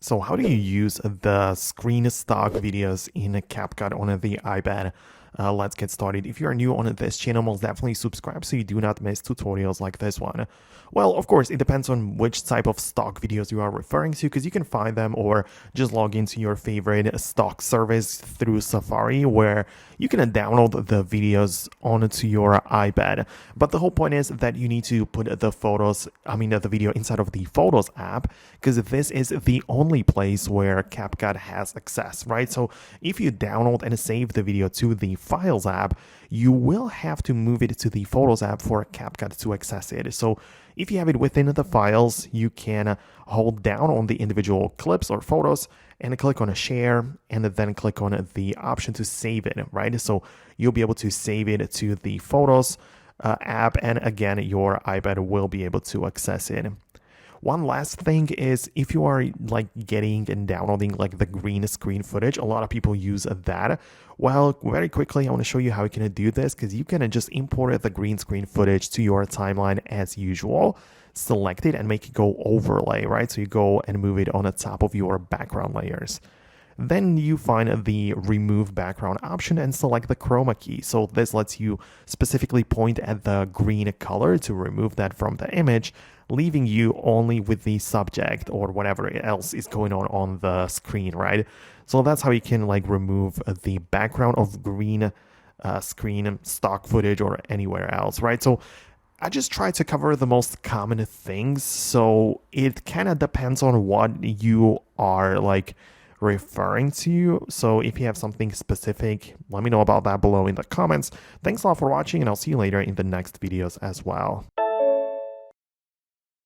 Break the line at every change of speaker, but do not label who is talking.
So how do you use the screen stock videos in Capcut on the iPad? Let's get started. If you are new on this channel, most definitely subscribe so you do not miss tutorials like this one. Well, of course, it depends on which type of stock videos you are referring to, because you can find them or just log into your favorite stock service through Safari, where you can download the videos onto your iPad. But the whole point is that you need to put the video inside of the Photos app, because this is the only place where Capcut has access, right? So if you download and save the video to the Files app, you will have to move it to the Photos app for Capcut to access it. So if you have it within the files, you can hold down on the individual clips or photos and click on a share, and then click on the option to save it, right? So you'll be able to save it to the Photos app, and again, your iPad will be able to access it. One last thing is, if you are like getting and downloading like the green screen footage, a lot of people use that. Well, very quickly, I want to show you how you can do this, because you can just import the green screen footage to your timeline as usual, select it and make it go overlay, right? So you go and move it on the top of your background layers. Then you find the remove background option and select the chroma key. So this lets you specifically point at the green color to remove that from the image, leaving you only with the subject or whatever else is going on the screen, right? So that's how you can like remove the background of green screen stock footage or anywhere else, right? So I just try to cover the most common things. So it kind of depends on what you are like referring to. So if you have something specific, let me know about that below in the comments. Thanks a lot for watching, and I'll see you later in the next videos as well.